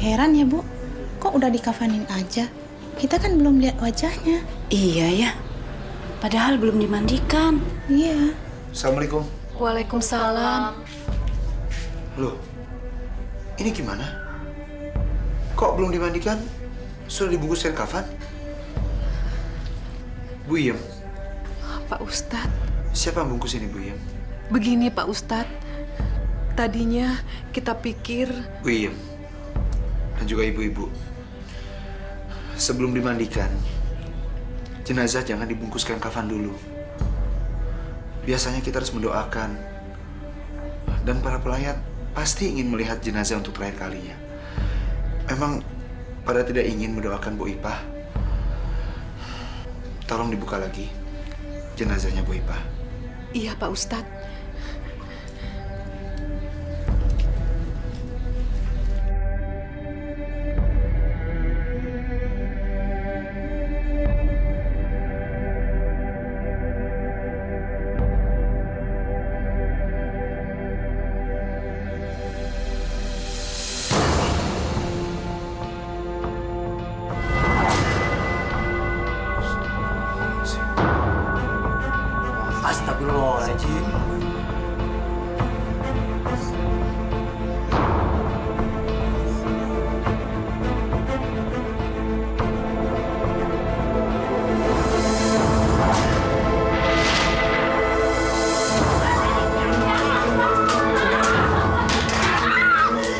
Heran ya, Bu. Kok udah dikafanin aja? Kita kan belum lihat wajahnya. Iya ya. Padahal belum dimandikan. Iya. Assalamualaikum. Waalaikumsalam. Loh, ini gimana? Kok belum dimandikan? Sudah dibungkuskan kafan? Bu Iem, Pak Ustadz, siapa yang bungkus ini, Bu Iem? begini Pak Ustadz. Tadinya kita pikir... Bu Iem, dan juga ibu-ibu. Sebelum dimandikan, jenazah jangan dibungkuskan kafan dulu. Biasanya kita harus mendoakan. Dan para pelayat pasti ingin melihat jenazah untuk terakhir kalinya. Memang pada tidak ingin mendoakan Bu Ipah. Tolong dibuka lagi jenazahnya Bu Ipah. Iya Pak Ustadz. Astagfirullahaladzim.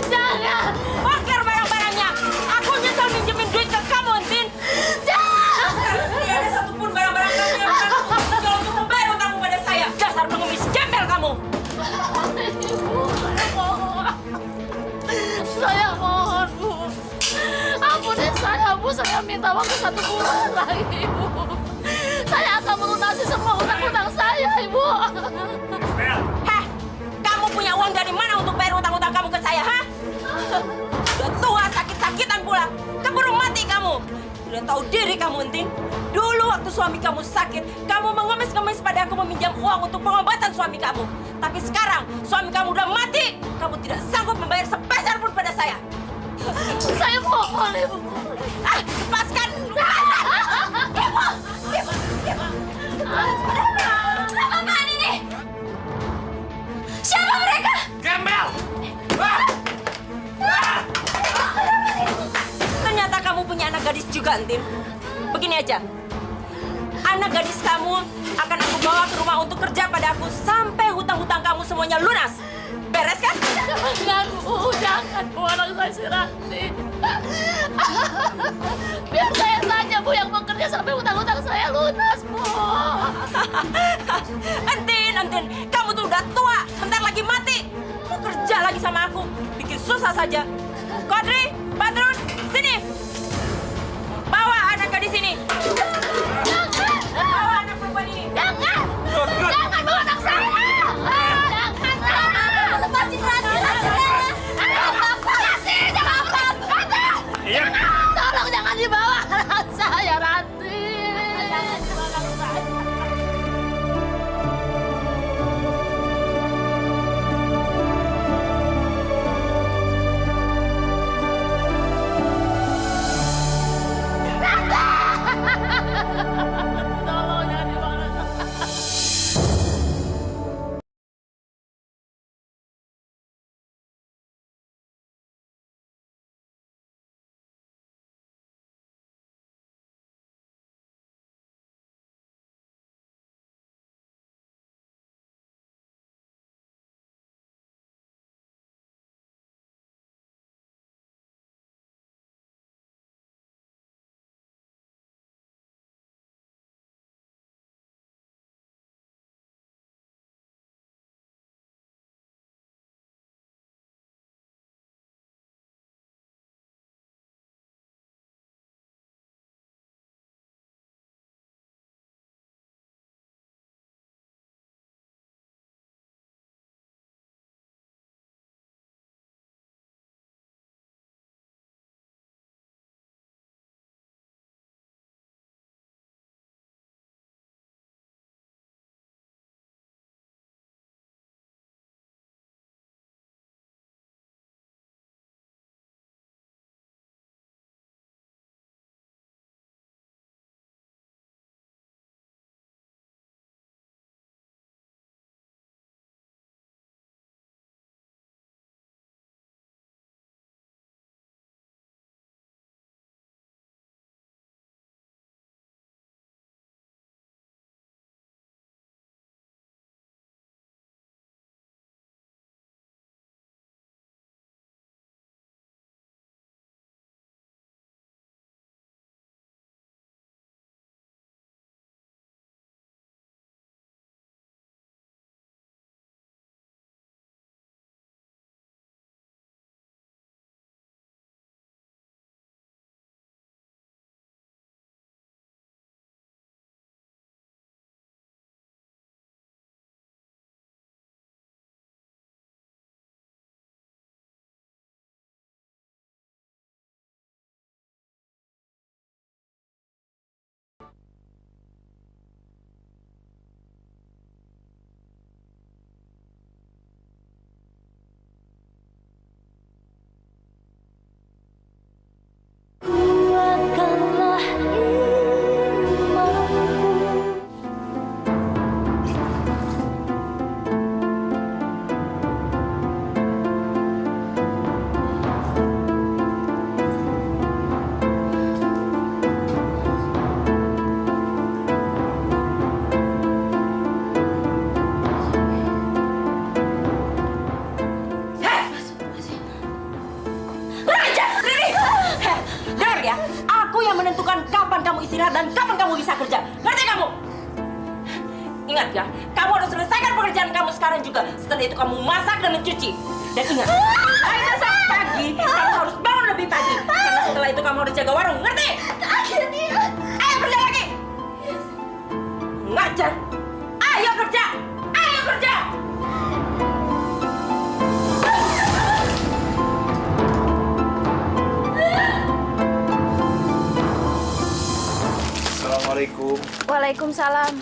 Jangan! Bakar barang-barangnya! Aku nyesel minjemin duit ke kamu, Entin! Jangan! Tidak ada satupun barang-barang kamu yang bisa aku jual untuk membayar utangmu pada saya! Dasar pengemis gembel kamu! Ibu, saya mohon. Saya mohon, Bu. Ampuni saya, Bu. Saya minta waktu 1 bulan lagi, Ibu. Saya akan melunasi semua utang-utang saya, Ibu. Heh! Kamu punya uang dari mana untuk bayar utang-utang kamu ke saya, ha? Udah tua, sakit-sakitan pula. Keburu mati kamu. Tidak tahu diri kamu, Entin. Dulu waktu suami kamu sakit, kamu mengemis-ngemis pada aku meminjam uang untuk pengobatan suami kamu. Tapi sekarang, suami kamu udah mati. Kamu tidak sanggup membayar sepeser pun pada saya. Saya mohon, Ibu. Ah, lepaskan! Lepaskan! Ibu! Apaan ini? Siapa mereka? Gembel! Ternyata kamu punya anak gadis juga, Entin. Begini aja. Anak gadis kamu akan aku bawa ke rumah untuk kerja pada aku sampai hutang-hutang kamu semuanya lunas. Beres kan? Jangan, Bu. Jangan, Bu. Anak saya si Ranti. Biar saya saja, Bu, yang bekerja sampai hutang-hutang saya lunas, Bu. Entin, kamu tuh udah tua, bentar lagi mati. Mau kerja lagi sama aku, bikin susah saja. Kodri, Badrun, sini. Bawa anak gadis ini. Bawa anak perempuan ini. Jangan! Jangan bawa anak saya! Jangan! Lepasin Ranti, Ranti, jangan! Ranti! Iya. Tolong jangan dibawa anak saya, Ranti! Jangan dibawa anak saya! Heh, dengar ya, aku yang menentukan kapan kamu istirahat dan kapan kamu bisa kerja. Ngerti kamu? Ingat ya, kamu harus selesaikan pekerjaan kamu sekarang juga. Setelah itu kamu masak dan mencuci. Dan ingat, hari besok pagi kamu harus bangun lebih pagi. Karena setelah itu kamu harus jaga warung. Ngerti? Ayo kerja lagi. Ngajar. Ayo kerja. Ayo kerja. Assalamualaikum. Waalaikumsalam.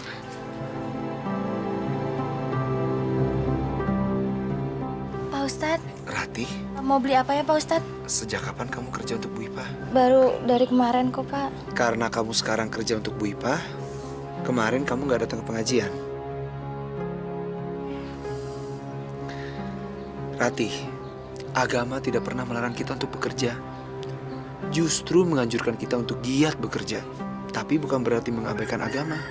Pak Ustadz, Rati, mau beli apa ya Pak Ustadz? sejak kapan kamu kerja untuk Bu Ipa? Baru dari kemarin kok Pak. Karena kamu sekarang kerja untuk Bu Ipa, kemarin kamu nggak datang ke pengajian. Rati, agama tidak pernah melarang kita untuk bekerja. Justru menganjurkan kita untuk giat bekerja. Tapi bukan berarti mengabaikan agama.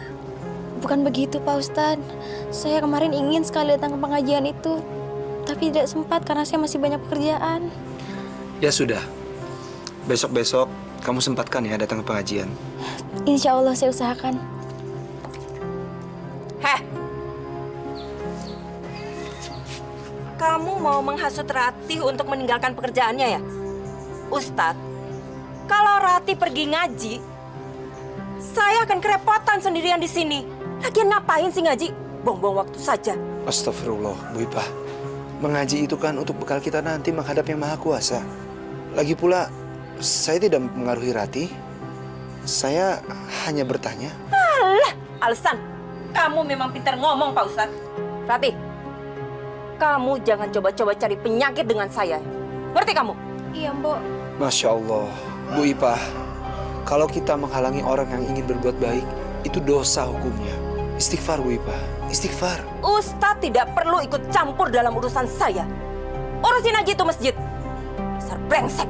Bukan begitu Pak Ustadz. Saya kemarin ingin sekali datang ke pengajian itu. Tapi tidak sempat karena saya masih banyak pekerjaan. Ya sudah, besok-besok kamu sempatkan ya datang ke pengajian. Insya Allah saya usahakan. Heh. Kamu mau menghasut Ratih untuk meninggalkan pekerjaannya ya? Ustadz, kalau Ratih pergi ngaji, saya akan kerepotan sendirian di sini. Lagian ngapain sih ngaji? Buang-buang waktu saja. Astagfirullah, Bu Ipa. Mengaji itu kan untuk bekal kita nanti menghadap Yang Maha Kuasa. Lagi pula, saya tidak mempengaruhi Rati. Saya hanya bertanya. Alah, alasan. Kamu memang pintar ngomong, Pak Ustadz. Ratih, kamu jangan coba-coba cari penyakit dengan saya. Ngerti kamu? Iya Mbok. Masya Allah, Bu Ipa. Kalau kita menghalangi orang yang ingin berbuat baik, itu dosa hukumnya. Istighfar, Bu Ipa. Istighfar. Ustadz tidak perlu ikut campur dalam urusan saya. Urusin aja itu masjid. Dasar brengsek.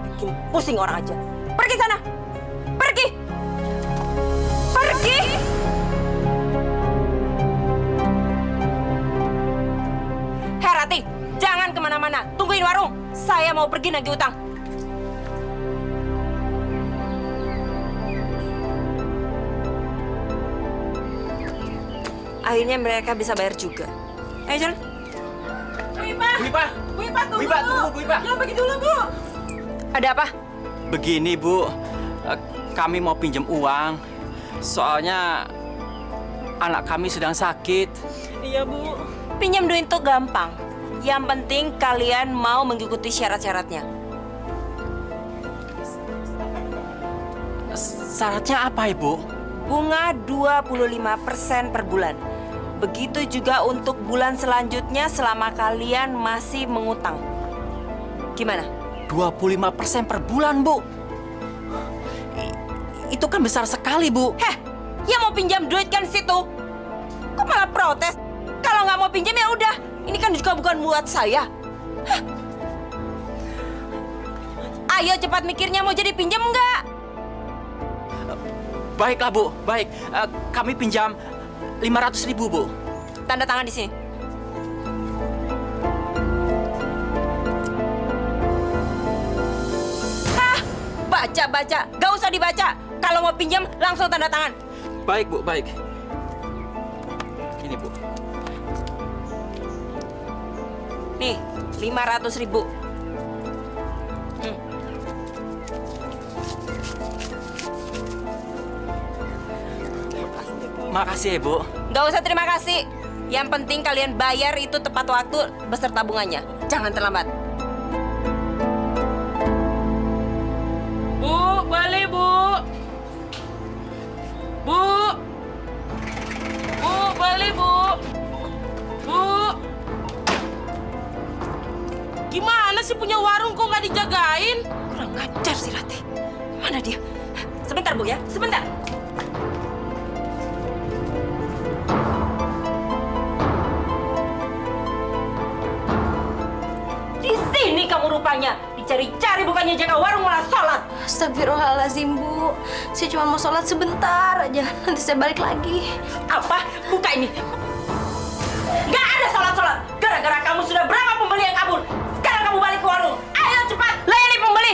Bikin pusing orang aja. Pergi sana. Pergi. Pergi. Herati, jangan kemana-mana. Tungguin warung. Saya mau pergi nagih utang. Akhirnya mereka bisa bayar juga. Ayo jalan. Bu Ipa. Bu Ipa. Bu Ipa tunggu. Bu Ipa, tunggu, Bu Ipa. Jangan pergi dulu, Bu. Ada apa? Begini, Bu. Kami mau pinjam uang. Soalnya anak kami sedang sakit. Iya, Bu. Pinjam duit itu gampang. Yang penting kalian mau mengikuti syarat-syaratnya. Syaratnya apa, Ibu? Bunga 25% per bulan. Begitu juga untuk bulan selanjutnya selama kalian masih mengutang. Gimana? 25% per bulan, Bu. Itu kan besar sekali, Bu. Heh, yang mau pinjam duit kan situ. Kok malah protes? Kalau nggak mau pinjam ya udah. Ini kan juga bukan buat saya. Hah? Ayo cepat mikirnya mau jadi pinjam nggak? Baiklah, Bu. Baik. Kami pinjam 500.000, Bu. Tanda tangan di sini. Hah, baca-baca. Gak usah dibaca. Kalau mau pinjam, langsung tanda tangan. Baik, Bu. Baik. Ini, Bu. Nih, 500.000. Makasih ya, Bu. Gak usah terima kasih. Yang penting kalian bayar itu tepat waktu beserta bunganya. Jangan terlambat. Bu, balik, Bu. Bu. Bu, balik, Bu. Bu. Gimana sih punya warung kok nggak dijagain? Kurang ngajar sih, Ratih. Mana dia? Sebentar, Bu ya. Sebentar. Ini kamu rupanya dicari-cari bukannya jaga warung malah sholat. Astagfirullahaladzim Bu. Saya cuma mau sholat sebentar aja. Nanti saya balik lagi. Apa? Buka ini. Nggak ada sholat-sholat. Gara-gara kamu sudah berapa pembeli yang kabur. Sekarang kamu balik ke warung. Ayo cepat layani pembeli.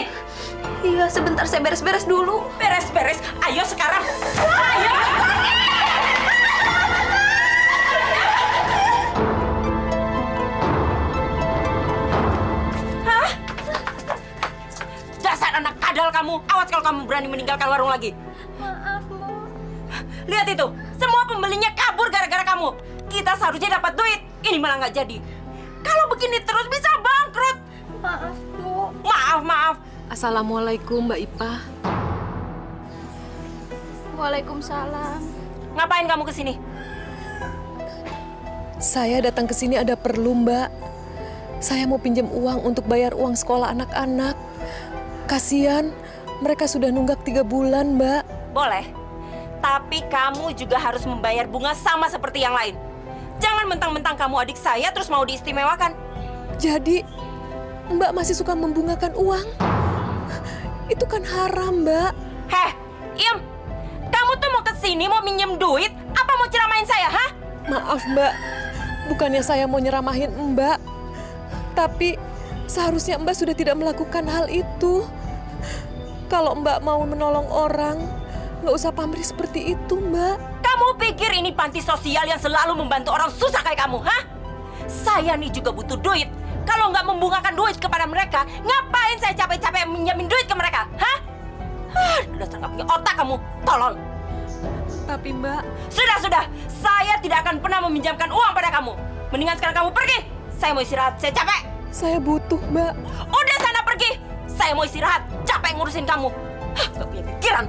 Iya sebentar, saya beres-beres dulu. Beres-beres, ayo sekarang. Ayo. Hah? Dasar anak kadal kamu. Awas kalau kamu berani meninggalkan warung lagi. Maaf, Bu. Lihat itu, semua pembelinya kabur gara-gara kamu. Kita seharusnya dapat duit, ini malah nggak jadi. Kalau begini terus bisa bangkrut. Maaf, Bu. Maaf. Assalamualaikum, Mbak Ipa. Waalaikumsalam. Ngapain kamu kesini? Saya datang ke sini ada perlu, Mbak. Saya mau pinjam uang untuk bayar uang sekolah anak-anak. Kasian, mereka sudah nunggak 3 bulan, Mbak. Boleh, tapi kamu juga harus membayar bunga sama seperti yang lain. Jangan mentang-mentang kamu adik saya terus mau diistimewakan. Jadi, Mbak masih suka membungakan uang? Itu kan haram, Mbak. Heh, Im, kamu tuh mau kesini mau minjem duit, apa mau ceramain saya, hah? Maaf, Mbak. Bukannya saya mau nyeramahin Mbak. Tapi, seharusnya Mbak sudah tidak melakukan hal itu. Kalau Mbak mau menolong orang, nggak usah pamrih seperti itu, Mbak. Kamu pikir ini panti sosial yang selalu membantu orang susah kayak kamu, hah? Saya nih juga butuh duit. Kalau nggak membungakan duit kepada mereka, ngapain saya capek-capek minjamin duit ke mereka, hah? Dasar nggak punya otak kamu, tolol. Tapi Mbak... Sudah. Saya tidak akan pernah meminjamkan uang pada kamu. Mendingan sekarang kamu pergi. Saya mau istirahat, saya capek. Saya butuh, Mbak. Udah sana pergi. Saya mau istirahat, capek ngurusin kamu. Gak punya pikiran.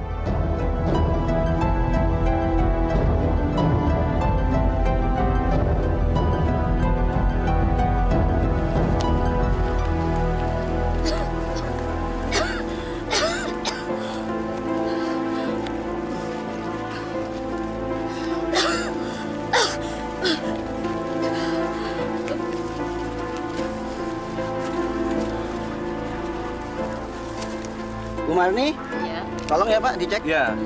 Bu Marni? Ya. Tolong ya Pak, dicek. Ya,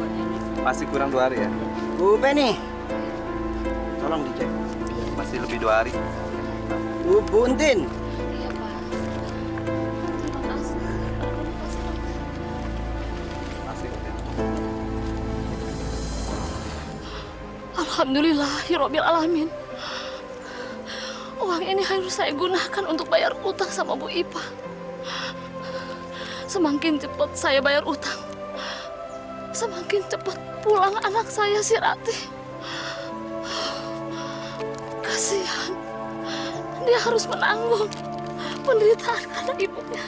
masih kurang 2 hari ya. Bu Penny? Tolong dicek. Masih lebih 2 hari. Bu Entin? Iya, Pak. Terima kasih. Masih. Alhamdulillahirobbil alamin. Uang ini harus saya gunakan untuk bayar utang sama Bu Ipa. Semakin cepat saya bayar utang, semakin cepat pulang anak saya si Rati. Kasihan, dia harus menanggung penderitaan karena ibunya.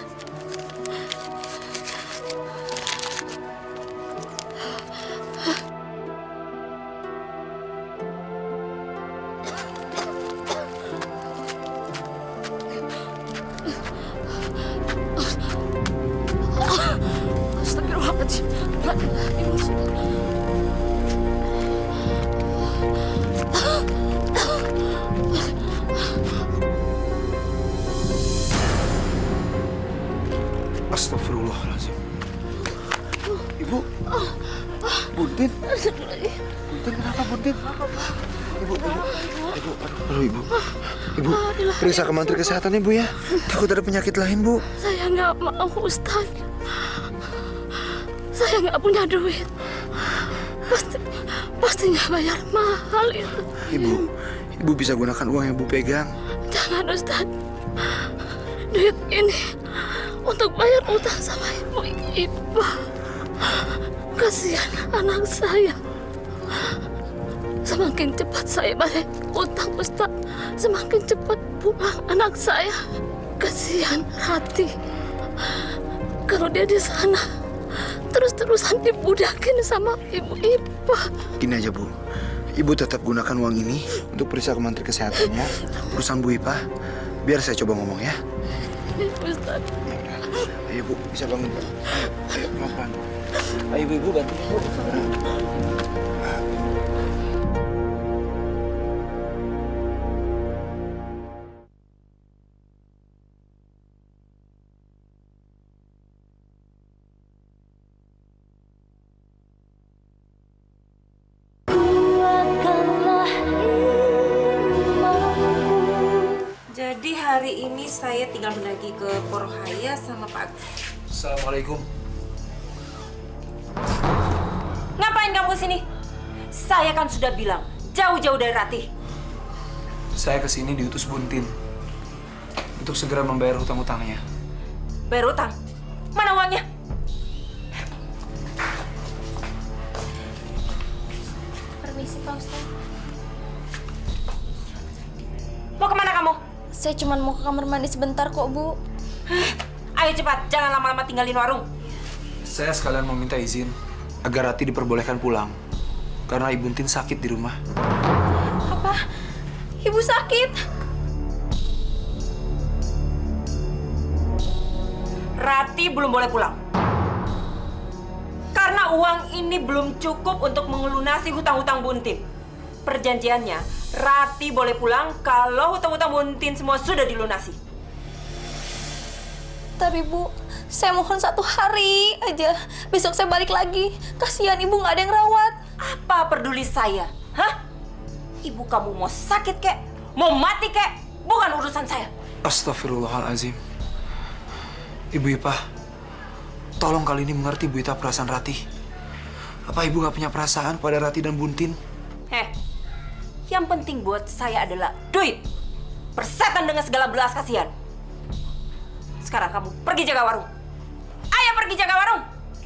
Astagfirullahaladzim. La ilaha illallah. Astagfirullahaladzim. Ibu. Buntin. Buntin kenapa Buntin? Ibu. Aduh Ibu. Ibu, periksa ke Menteri Kesehatan Ibu ya. Takut ada penyakit lain Bu. Saya nggak mau, Ustaz. Saya nggak punya duit. Pastinya bayar mahal itu. Ibu bisa gunakan uang yang Ibu pegang. Jangan, Ustaz. Duit ini untuk bayar utang sama Ibu Ipa. Kasihan anak saya. Semakin cepat saya bayar utang, Ustaz, semakin cepat pulang anak saya. Kasihan Rati. Kalau dia di sana, terus-terusan dibudakin sama Ibu Ipa. Gini aja Bu, Ibu tetap gunakan uang ini untuk periksa ke Menteri Kesehatan ya. Urusan Bu Ipa, biar saya coba ngomong ya. Ustaz. Ayo Bu, bisa bangun Pak. Ayo pelan-pelan. Ayo Ibu bantu Bu. Jadi hari ini saya tinggal mendaki ke Porokhaya sama Pak Agus. Assalamualaikum. Ngapain kamu kesini? Saya kan sudah bilang, jauh-jauh dari Ratih. Saya kesini diutus Buntin untuk segera membayar hutang-hutangnya. Bayar utang? Mana uangnya? Permisi, Pak Ustadz. Mau kemana kamu? Saya cuma mau ke kamar mandi sebentar kok, Bu. Ayo cepat, jangan lama-lama tinggalin warung. Saya sekalian mau minta izin agar Rati diperbolehkan pulang karena Ibu Buntin sakit di rumah. Apa? Ibu sakit? Rati belum boleh pulang. Karena uang ini belum cukup untuk melunasi hutang-hutang Buntin. Perjanjiannya, Rati boleh pulang kalau hutang-hutang Buntin semua sudah dilunasi. Tapi Bu, saya mohon 1 hari aja. Besok saya balik lagi. Kasihan Ibu nggak ada yang rawat. Apa peduli saya? Hah? Ibu kamu mau sakit kek? Mau mati kek? Bukan urusan saya. Astagfirullahalazim. Ibu Ipah, tolong kali ini mengerti Bu Ita perasaan Rati. Apa Ibu nggak punya perasaan pada Rati dan Buntin? Yang penting buat saya adalah duit. Persetan dengan segala belas kasihan. Sekarang kamu pergi jaga warung. Ayo pergi jaga warung.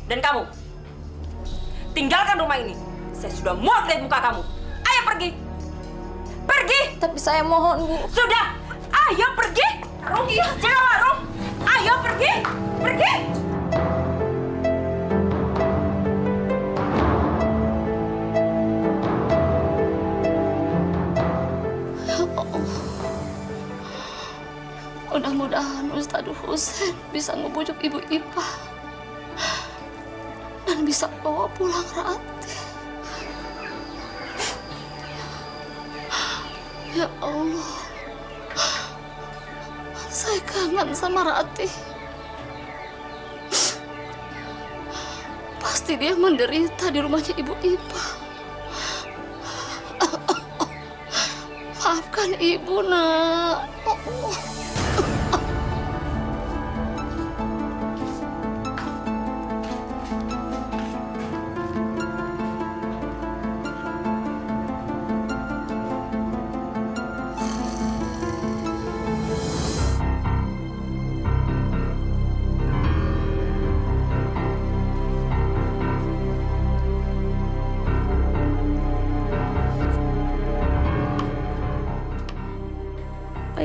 Dan kamu, tinggalkan rumah ini. Saya sudah muak lihat muka kamu. Ayo pergi. Pergi. Tapi saya mohon, Bu. Sudah. Ayo pergi. Pergi jaga warung. Ayo pergi. Pergi. Mudah-mudahan Ustadz Husein bisa ngebujuk Ibu Ipah dan bisa bawa pulang Rati. Ya Allah, saya kangen sama Rati. Pasti dia menderita di rumahnya Ibu Ipah. Maafkan Ibu, Nak.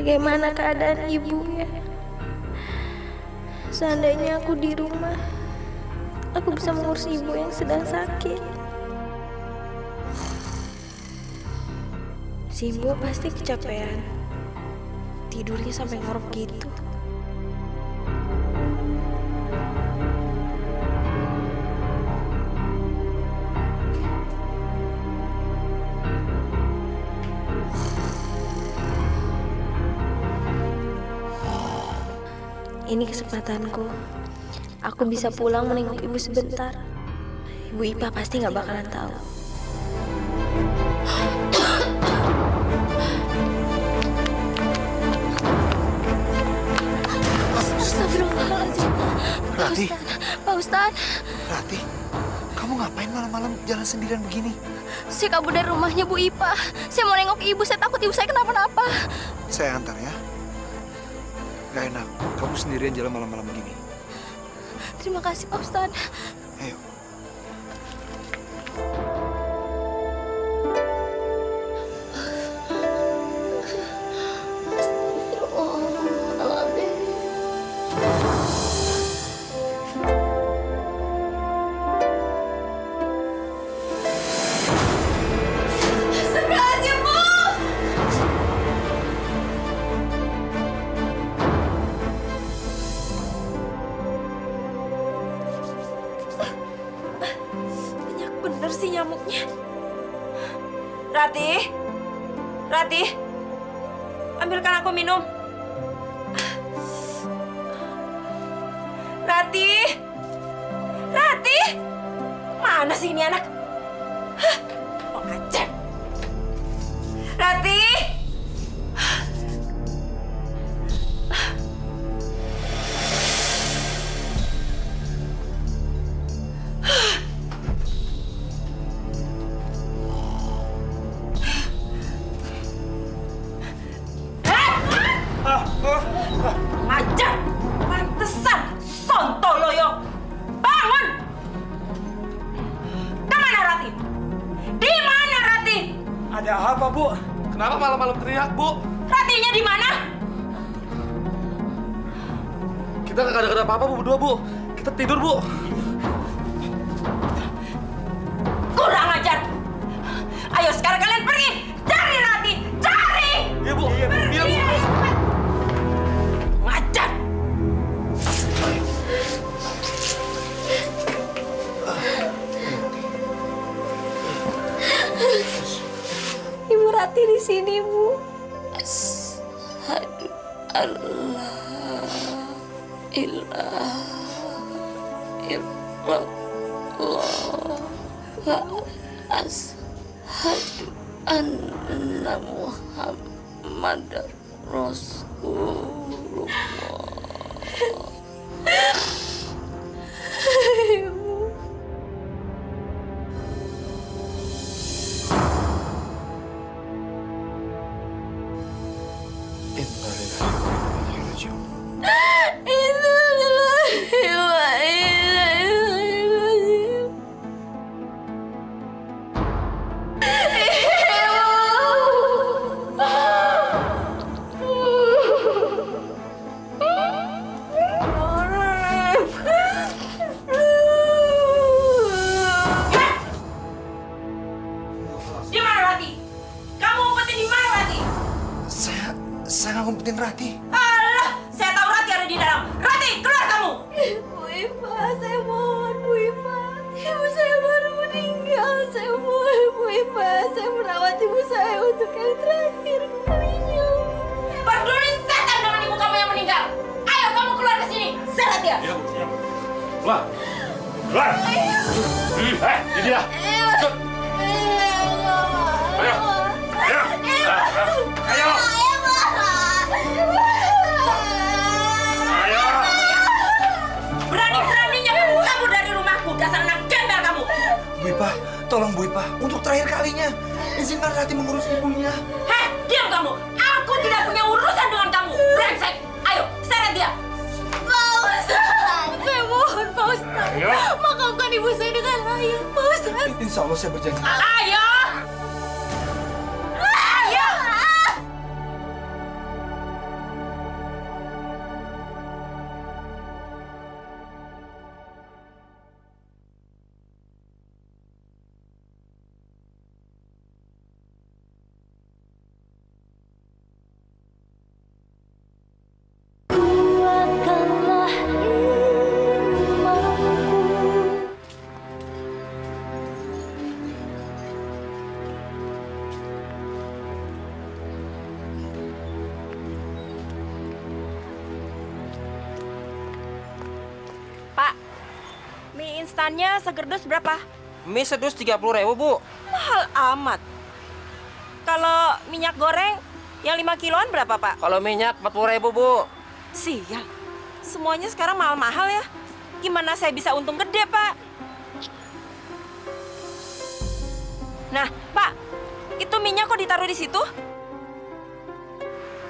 Bagaimana keadaan ibu ya? Seandainya aku di rumah, aku bisa mengurus ibu yang sedang sakit. Si ibu pasti kecapean. Tidurnya sampai ngorok gitu. Ini kesempatanku. Aku bisa pulang menengok ibu sebentar. Ibu Ipah pasti nggak bakalan tahu. Astagfirullahaladzim. Rati. Pak Ustadz. Rati, kamu ngapain malam-malam jalan sendirian begini? Saya kabur dari rumahnya Bu Ipah. Saya mau nengok ibu, saya takut ibu saya kenapa-napa. Saya antar ya. Gak enak, kamu sendirian jalan malam-malam begini. Terima kasih Pak Ustadz. Ayo. Bener sih nyamuknya. Rati. Rati. Ambilkan aku minum. Rati. Rati. Mana sih ini anak? Hah? Oh, ajar. Rati. Ada apa, Bu? Kenapa malam-malam teriak, Bu? Ratinya di mana? Kita nggak ada apa-apa, Bu, berdua, Bu. Kita tidur, Bu. Kurang ajar. Ayo sekarang kalian pergi. Cari Rati. Cari. Iya, Bu. Iya, Bu. Ngajar. Ibu Rati di sini, Bu. Ashadu anna Muhammadar Rasulullah. Di mana Rati? Kamu umpetin di mana Rati? Saya nggak ngumpetin Rati. Alah, saya tahu Rati ada di dalam. Rati, keluar kamu. Bu Ipa, saya mohon Bu Ipa. Ibu saya baru meninggal. Saya mohon Bu Ipa, saya merawat ibu saya untuk yang terakhir kalinya. Peduli setan dengan ibu kamu yang meninggal. Ayo kamu keluar ke sini. Seret dia. Iya, Bu. Siap. Keluar. Keluar. Ini dia. Ikut. Ayo. Ayo. Ayo. Ayo. Berani-beraninya kamu kabur dari rumahku. Dasar anak gembel kamu. Bu Ipa, tolong Bu Ipa, untuk terakhir kalinya, izinkan Rati mengurus ibunya. Heh, diam kamu. Aku tidak punya urusan dengan kamu. Brengsek. Ayo, seret dia. Pak Ustadz, saya mohon Pak Ustadz. Ayo. Makamkan ibu saya dengan layak, Pak Ustadz. Insya Allah saya berjanji. Ayo. Ayo. Kuatkanlah imanku. Pak, mie instannya segerdus berapa? Mie sedus 30.000, Bu. Mahal amat. Kalau minyak goreng yang 5 kiloan berapa, Pak? Kalau minyak 40.000, Bu. Sial, semuanya sekarang mahal-mahal ya. Gimana saya bisa untung gede, Pak? Nah, Pak, itu minyak kok ditaruh di situ?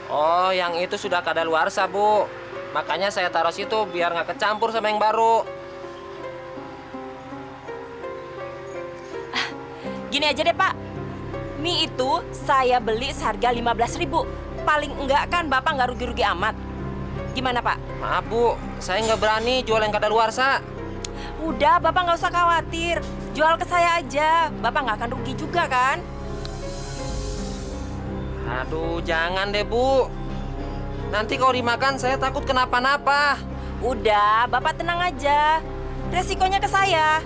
Oh, yang itu sudah kadaluarsa, Bu. Makanya saya taruh situ biar nggak kecampur sama yang baru. Gini aja deh, Pak. Mie itu saya beli seharga 15.000. Paling enggak kan Bapak nggak rugi-rugi amat. Gimana, Pak? Maaf, Bu. Saya nggak berani jual yang kadaluarsa. Udah, Bapak nggak usah khawatir. Jual ke saya aja. Bapak nggak akan rugi juga kan? Aduh, jangan deh, Bu. Nanti kalau dimakan saya takut kenapa-napa. Udah, Bapak tenang aja. Resikonya ke saya.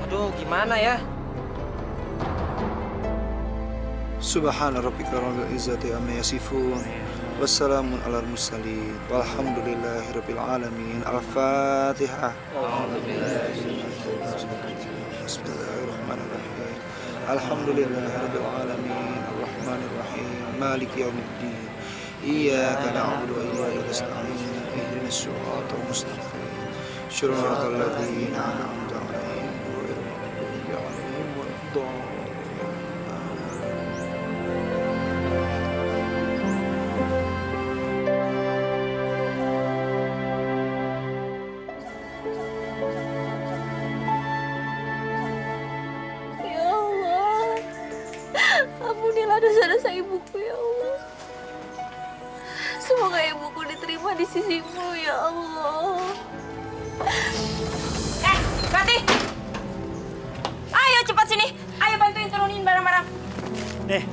Aduh, gimana ya? Subhana rabbika rabbil izzati amma yasifun. Wassalamun alal mursalin. Walhamdulillahi rabbil alamin. Al-Fatihah. Bismillahirrahmanirrahim. Alhamdulillahi rabbil alamin. Ar-Rahmanir Rahim. Maliki yaumiddin. Iyyaka na'budu wa iyyaka nasta'in. Ihdinas siratal mustaqim. Shiratal ladzina an'amta 'alaihim ghairil maghdubi 'alaihim waladdallin. Ya Allah, terima di sisimu ya Allah. Rati! Ayo cepat sini. Ayo bantuin turunin barang-barang. Nih.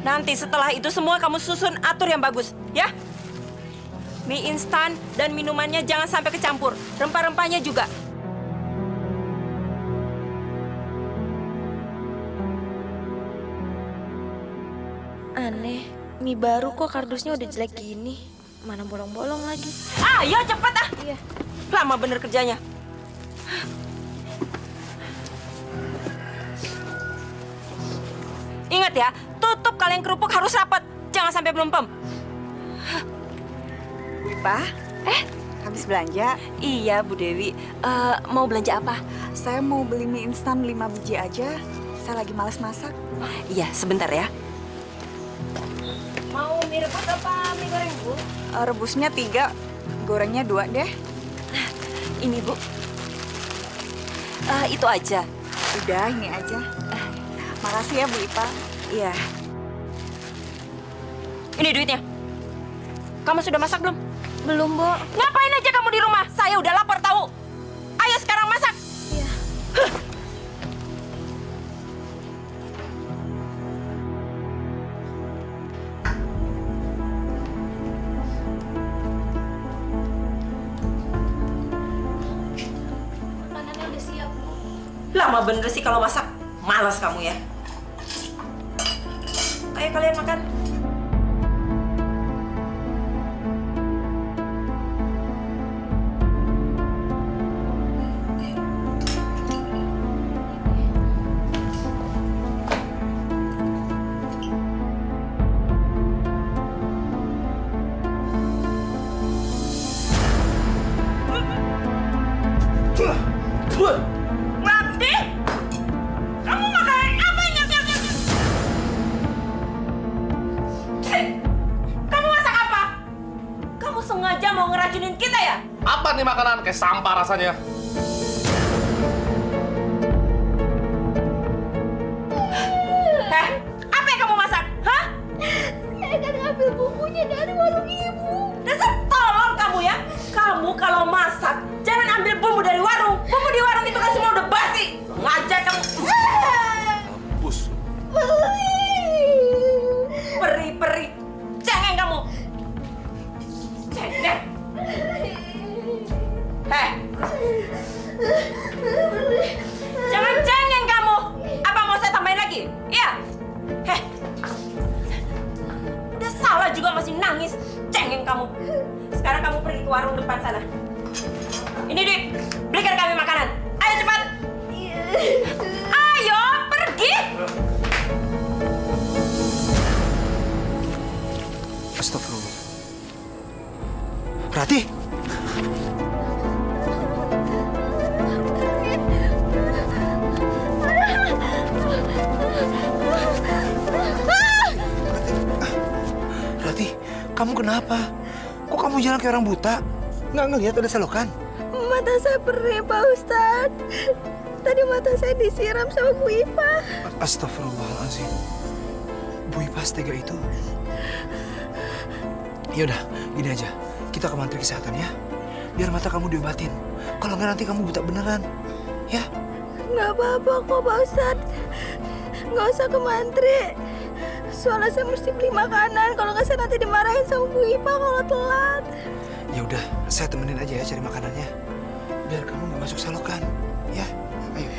Nanti setelah itu semua kamu susun atur yang bagus, ya? Mie instan dan minumannya jangan sampai kecampur. Rempah-rempahnya juga. Aneh, mie baru kok kardusnya udah jelek gini. Mana bolong-bolong lagi. Ayo cepat ah. Iya. Lama bener kerjanya. Ingat ya, tutup kaleng kerupuk harus rapat. Jangan sampai melempem. Bu Ipa, habis belanja? Iya, Bu Dewi. Mau belanja apa? Saya mau beli mie instan 5 biji aja. Saya lagi malas masak. Iya, sebentar ya. Mau mie rebus apa mie goreng, Bu? Rebusnya 3, gorengnya 2 deh. Ini, Bu. Itu aja. Udah, ini aja. Makasih ya Bu Ipa. Iya. Ini duitnya. Kamu sudah masak belum? Belum, Bu. Ngapain aja kamu di rumah? Saya udah lapar tahu. Ayo sekarang masak. Iya. Makanannya udah siap, Bu. Lama bener sih kalau masak. Malas kamu ya. Ayo kalian makan. Ngabdi? Kamu makan apa yang nyam-nyam? Kamu masak apa? Kamu sengaja mau ngeracunin kita ya? Apa nih makanan? Kayak sampah rasanya. Apa yang kamu masak? Hah? Saya kan ngambil bumbunya dari warung ibu. Dasar tolong kamu ya. Kamu kalau masak, jangan ambil bumbu dari warung. Bumbu di warung itu kan semua udah basi. Ngajak kamu. Bus. Peri-peri. Cengeng kamu. Cengeng. Jangan cengeng kamu. Apa mau saya tambahin lagi? Iya. Udah salah juga masih nangis. Cengeng kamu. Sekarang kamu pergi ke warung depan sana. Ini Dik, belikan kami makanan. Ayo cepat. Ayo pergi. Astagfirullah. Rati! Rati, kamu kenapa? Kok kamu jalan kayak orang buta? Nggak ngelihat ada selokan? Mata saya perih, Pak Ustadz. Tadi mata saya disiram sama Bu Ipa. Astagfirullahaladzim. Bu Ipa setega itu. Yaudah, gini aja. Kita ke mantri kesehatan ya. Biar mata kamu diobatin. Kalau nggak nanti kamu buta beneran. Ya? Nggak apa-apa kok, Pak Ustadz. Nggak usah ke mantri. Soalnya saya mesti beli makanan. Kalau nggak saya nanti dimarahin sama Bu Ipa kalau telat. Ya udah, saya temenin aja ya cari makanannya. Biar kamu nggak masuk selokan. Ya? Ayo.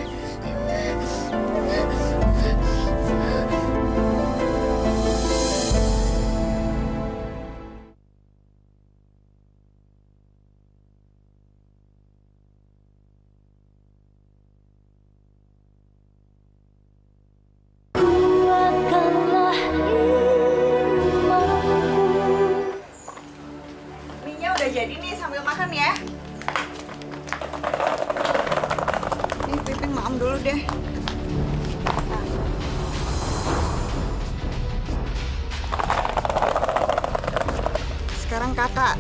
Mie-nya udah jadi nih, sambil makan ya. Nih, Pipin makan dulu deh. Sekarang kakak.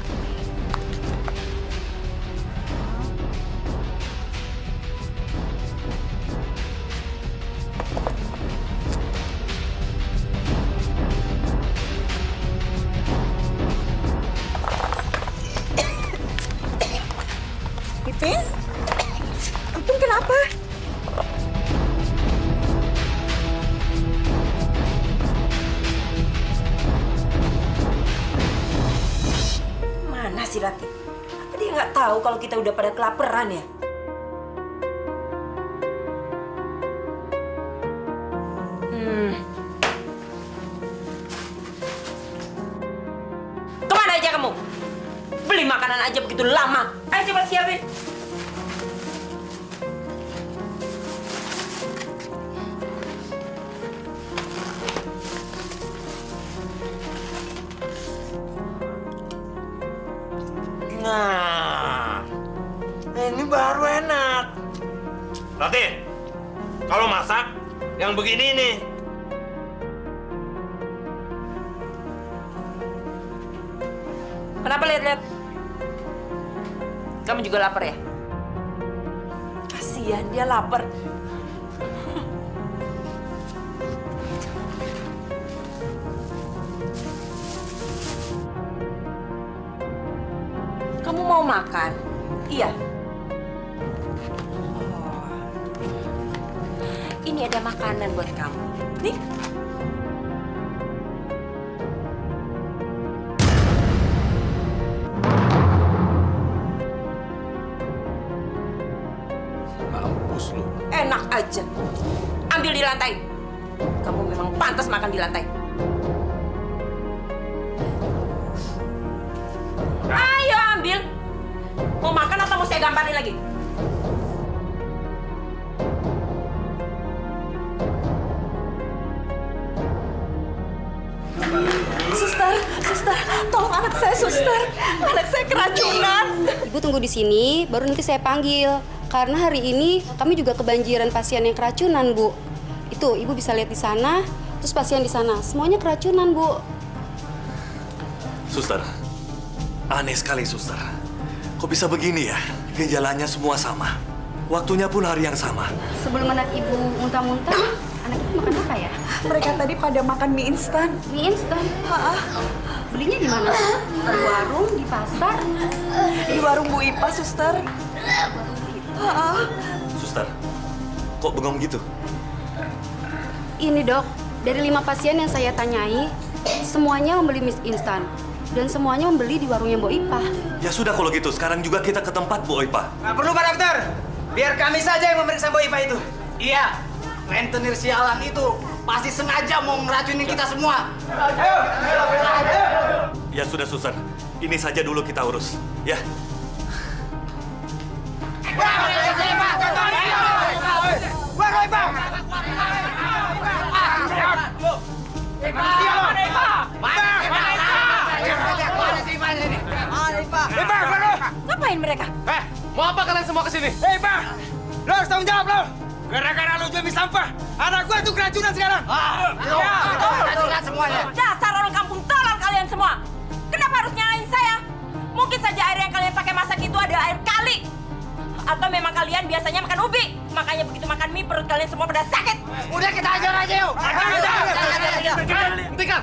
Rati? Apa dia nggak tahu kalau kita udah pada kelaparan ya? Kemana aja kamu? Beli makanan aja begitu lama. Ayo cepat siapin. Nah, ini baru enak. Rati, kalau masak yang begini nih. Kenapa lihat-lihat? Kamu juga lapar ya? Kasihan dia lapar. Kamu mau makan? Iya. Oh. Ini ada makanan buat kamu. Nih. Mampus lu. Enak aja. Ambil di lantai. Kamu memang pantas makan di lantai. Ayo ambil. Mau makan atau mau saya gambarin lagi? Suster, tolong anak saya, suster. Anak saya keracunan. Ibu tunggu di sini, baru nanti saya panggil. Karena hari ini kami juga kebanjiran pasien yang keracunan, Bu. Itu, Ibu bisa lihat di sana, terus pasien di sana. Semuanya keracunan, Bu. Suster, aneh sekali, Suster. Kok bisa begini ya? Gejalanya semua sama. Waktunya pun hari yang sama. Sebelum anak Ibu muntah-muntah, anak Ibu makan apa ya? Mereka tadi pada makan mie instan. Mie instan? Belinya di mana? Di warung, di pasar? Di warung Bu Ipa, suster. Suster, kok bengong gitu? Ini, Dok. Dari 5 pasien yang saya tanyai, semuanya membeli mie instan. Dan semuanya membeli di warungnya Bu Ipa. Ya sudah kalau gitu, sekarang juga kita ke tempat Bu Ipa. Nggak perlu, Pak Dokter. Biar kami saja yang memeriksa Bu Ipa itu. Iya, rentenir sialan itu pasti sengaja mau ngeracunin kita semua. Ya sudah, Suster. Ini saja dulu kita urus. Ya. Ngapain mereka? Mau apa kalian semua kesini? Pak! Lo harus tanggung jawab, lo! Gara-gara lo jual mie sampah, anak gue tuh keracunan sekarang! Keracunan semuanya. Dasar orang kampung tolol kalian semua. Kenapa harus nyalain saya? Mungkin saja air yang kalian pakai masak itu ada air kali. Atau memang kalian biasanya makan ubi. Makanya begitu makan mie perut kalian semua pada sakit. Udah kita ajar aja yuk. Hentikan.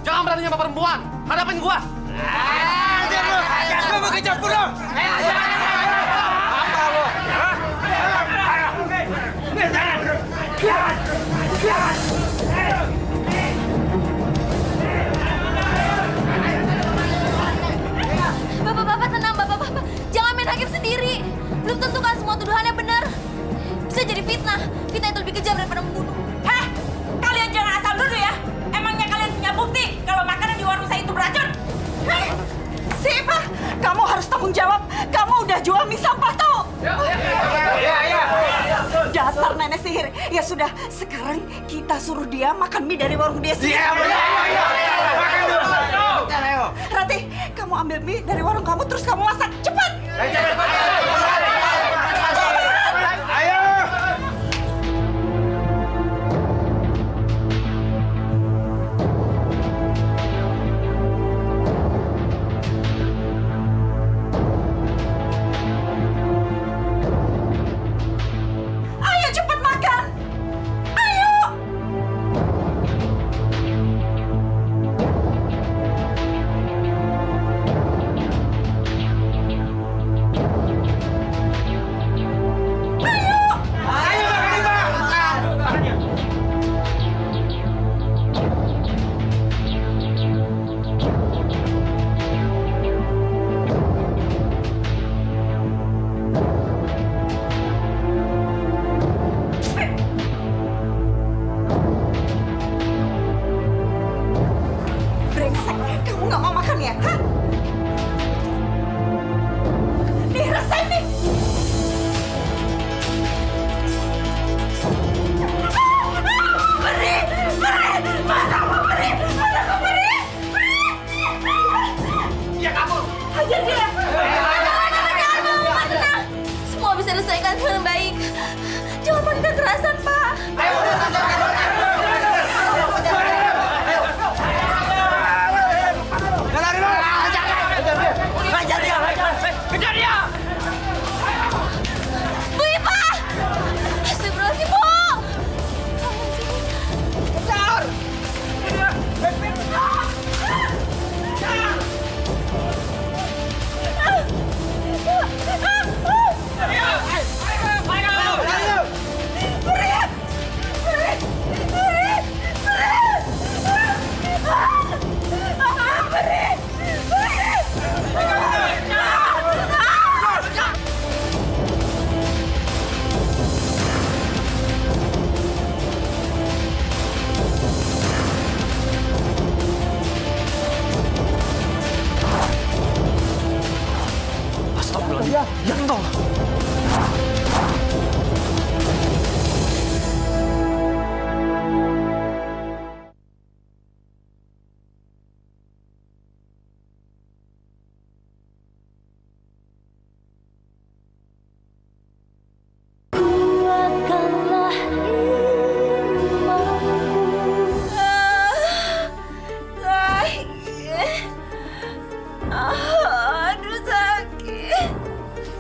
Jangan berani sama perempuan. Hadapin gua. Ajar lo! Lo mau kecampur lo! Apa lo? Bapak-bapak tenang, bapak-bapak. Jangan main hakim sendiri. Belum tentu kan semua tuduhannya benar. Bisa jadi fitnah. Fitnah itu lebih kejam daripada membunuh. Hah? Kalian jangan asal nuduh ya. Emangnya kalian punya bukti kalau makanan di warung saya itu beracun? Hah? Siapa? Kamu harus tanggung jawab. Kamu udah jual mie sampah, tau? Dasar nenek sihir. Ya sudah, sekarang kita suruh dia makan mie dari warung dia sendiri. Rati, kamu ambil mie dari warung kamu, terus kamu masak. Cepat! Ayo! Ayo cepat makan! Ayo!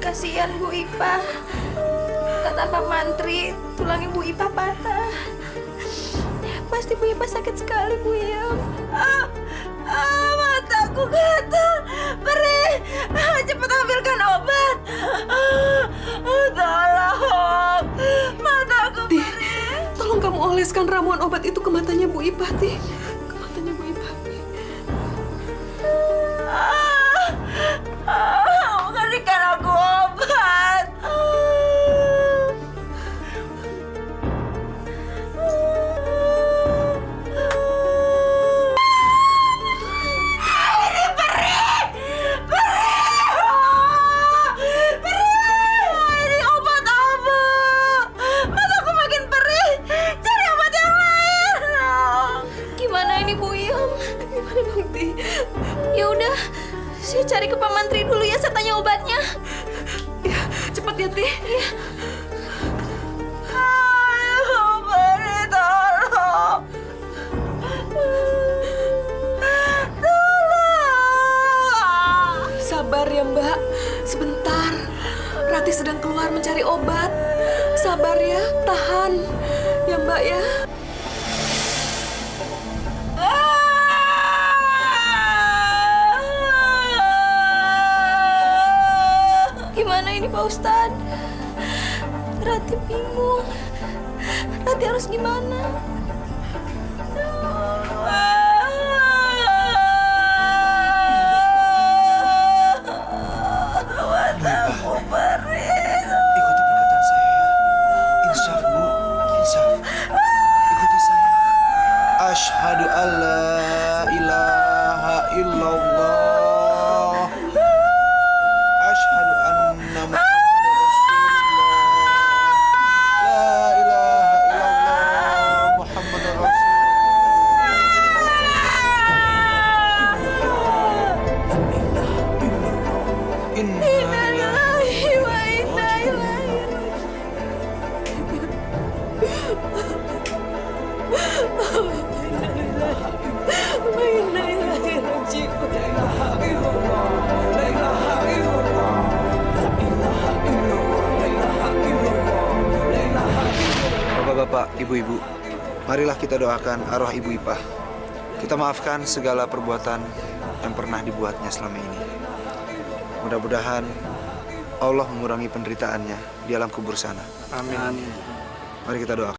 Kasihan Bu Ipah. Kata Pak Mantri, tulang Ibu Ipah patah. Pasti Bu Ipah sakit sekali, Bu Iyam. Mataku gatal. Perih. Cepat ambilkan obat. Tolong. Mataku perih. Tolong kamu oleskan ramuan obat itu ke matanya Bu Ipah, Ti. Ke matanya Bu Ipah, Ti. Berikan aku obat. Ini perih. Ini obat apa? Mataku makin perih. Cari obat yang lain. Gimana ini Bu Iyam? Gimana dong, Ti? Ya udah, saya cari ke Pak Mantri dulu ya, saya tanya obatnya. Ya, cepat ya, Ti. Iya. Ayo, Bari, tolong. Tolong. Sabar ya, Mbak. Sebentar. Rati sedang keluar mencari obat. Sabar ya, tahan. Ya, Mbak ya. Gimana ini Pak Ustadz? Rati bingung. Rati harus gimana? Mataku perih. Ikuti perkataan saya. Insaf, Bu. Insaf. Ikuti saya. Asyhadu an la ilaha illallah. Asyhadu anna Muhammadar Rasulullah. La ilaha illallah Muhammadar Rasulullah. Inna Innalillahi wa inna ilaihi Bapak-bapak, ibu-ibu, marilah kita doakan arwah Ibu Ipah. Kita maafkan segala perbuatan yang pernah dibuatnya selama ini. Mudah-mudahan Allah mengurangi penderitaannya di alam kubur sana. Amin. Mari kita doakan.